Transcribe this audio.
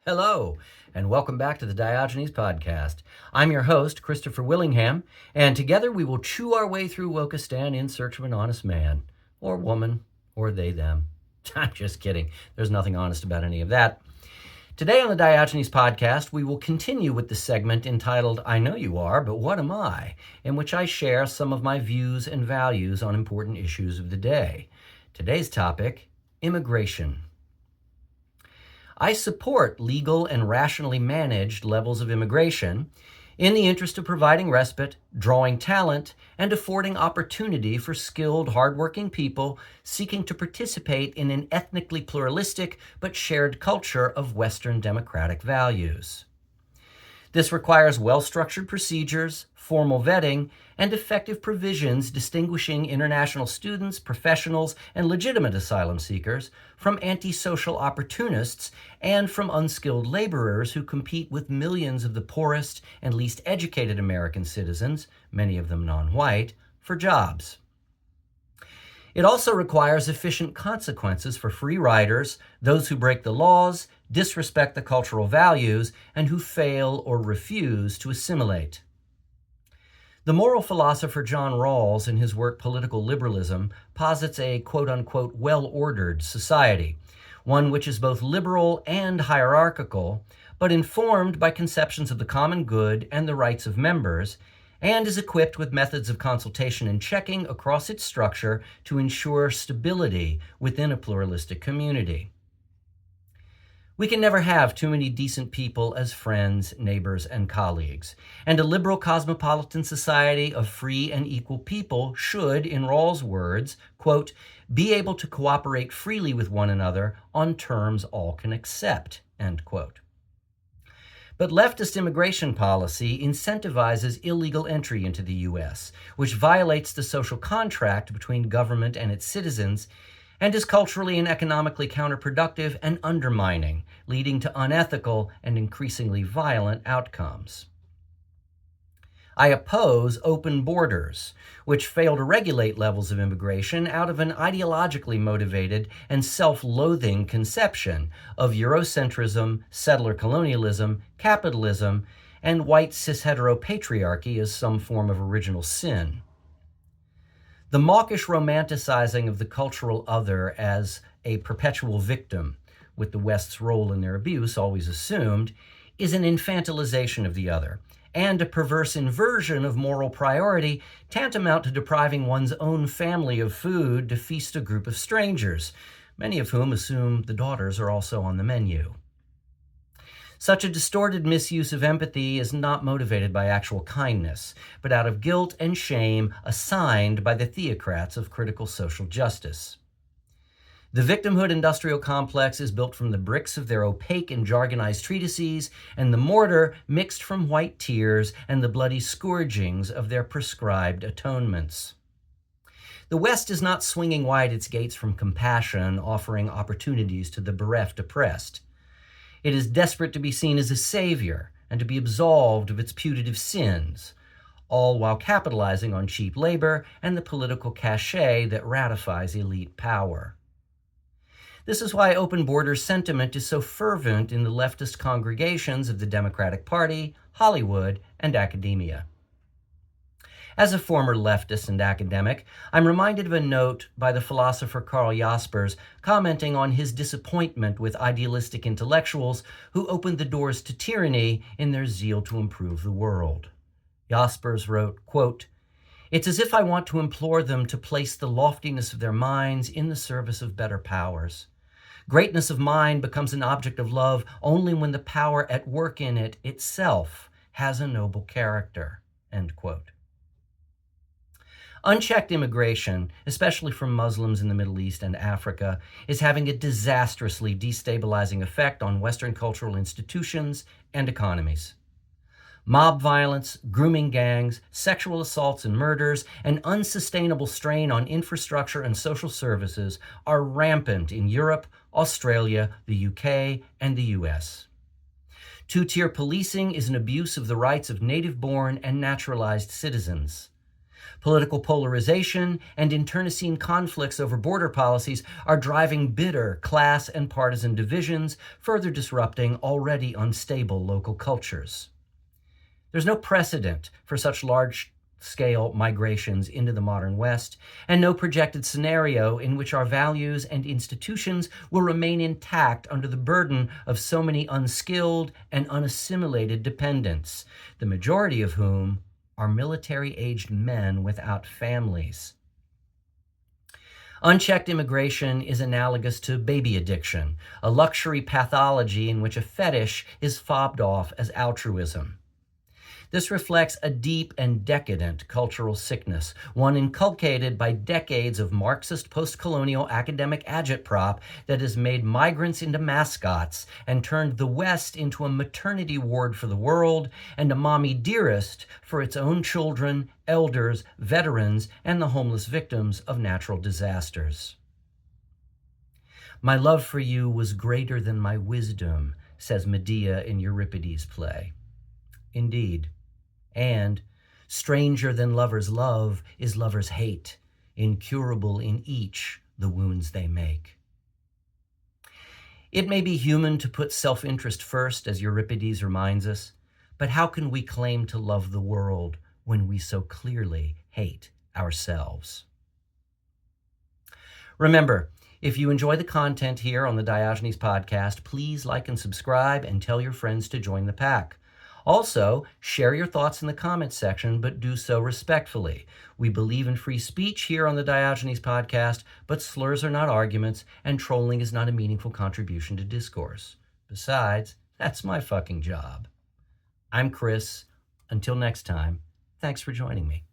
Hello, and welcome back to the Diogenes Podcast. I'm your host, Christopher Willingham, and together we will chew our way through Wokistan in search of an honest man, or woman, or they, them. I'm just kidding. There's nothing honest about any of that. Today on the Diogenes Podcast, we will continue with the segment entitled I Know You Are, But What Am I?, in which I share some of my views and values on important issues of the day. Today's topic, immigration. I support legal and rationally managed levels of immigration in the interest of providing respite, drawing talent, and affording opportunity for skilled, hardworking people seeking to participate in an ethnically pluralistic but shared culture of Western democratic values. This requires well-structured procedures, formal vetting, and effective provisions distinguishing international students, professionals, and legitimate asylum seekers from antisocial opportunists and from unskilled laborers who compete with millions of the poorest and least educated American citizens, many of them non-white, for jobs. It also requires efficient consequences for free riders, those who break the laws, disrespect the cultural values, and who fail or refuse to assimilate. The moral philosopher John Rawls, in his work Political Liberalism, posits a quote-unquote well-ordered society, one which is both liberal and hierarchical, but informed by conceptions of the common good and the rights of members, and is equipped with methods of consultation and checking across its structure to ensure stability within a pluralistic community. We can never have too many decent people as friends, neighbors, and colleagues. And a liberal cosmopolitan society of free and equal people should, in Rawls' words, quote, be able to cooperate freely with one another on terms all can accept, end quote. But leftist immigration policy incentivizes illegal entry into the U.S., which violates the social contract between government and its citizens, and is culturally and economically counterproductive and undermining, leading to unethical and increasingly violent outcomes. I oppose open borders, which fail to regulate levels of immigration out of an ideologically motivated and self-loathing conception of Eurocentrism, settler colonialism, capitalism, and white cis-heteropatriarchy as some form of original sin. The mawkish romanticizing of the cultural other as a perpetual victim, with the West's role in their abuse always assumed, is an infantilization of the other, and a perverse inversion of moral priority tantamount to depriving one's own family of food to feast a group of strangers, many of whom assume the daughters are also on the menu. Such a distorted misuse of empathy is not motivated by actual kindness, but out of guilt and shame assigned by the theocrats of critical social justice. The victimhood industrial complex is built from the bricks of their opaque and jargonized treatises and the mortar mixed from white tears and the bloody scourgings of their prescribed atonements. The West is not swinging wide its gates from compassion, offering opportunities to the bereft oppressed. It is desperate to be seen as a savior and to be absolved of its putative sins, all while capitalizing on cheap labor and the political cachet that ratifies elite power. This is why open borders sentiment is so fervent in the leftist congregations of the Democratic Party, Hollywood, and academia. As a former leftist and academic, I'm reminded of a note by the philosopher Karl Jaspers commenting on his disappointment with idealistic intellectuals who opened the doors to tyranny in their zeal to improve the world. Jaspers wrote, quote, "It's as if I want to implore them to place the loftiness of their minds in the service of better powers. Greatness of mind becomes an object of love only when the power at work in it itself has a noble character," end quote. Unchecked immigration, especially from Muslims in the Middle East and Africa, is having a disastrously destabilizing effect on Western cultural institutions and economies. Mob violence, grooming gangs, sexual assaults and murders, and unsustainable strain on infrastructure and social services are rampant in Europe, Australia, the UK, and the US. Two-tier policing is an abuse of the rights of native-born and naturalized citizens. Political polarization and internecine conflicts over border policies are driving bitter class and partisan divisions, further disrupting already unstable local cultures. There's no precedent for such large-scale migrations into the modern West, and no projected scenario in which our values and institutions will remain intact under the burden of so many unskilled and unassimilated dependents, the majority of whom are military-aged men without families. Unchecked immigration is analogous to baby addiction, a luxury pathology in which a fetish is fobbed off as altruism. This reflects a deep and decadent cultural sickness, one inculcated by decades of Marxist post-colonial academic agitprop that has made migrants into mascots and turned the West into a maternity ward for the world and a mommy dearest for its own children, elders, veterans, and the homeless victims of natural disasters. "My love for you was greater than my wisdom," says Medea in Euripides' play. Indeed. And stranger than lovers' love is lovers' hate, incurable in each the wounds they make. It may be human to put self-interest first, as Euripides reminds us, but how can we claim to love the world when we so clearly hate ourselves? Remember, if you enjoy the content here on the Diogenes podcast, please like and subscribe and tell your friends to join the pack. Also, share your thoughts in the comments section, but do so respectfully. We believe in free speech here on the Diogenes podcast, but slurs are not arguments, and trolling is not a meaningful contribution to discourse. Besides, that's my fucking job. I'm Chris. Until next time, thanks for joining me.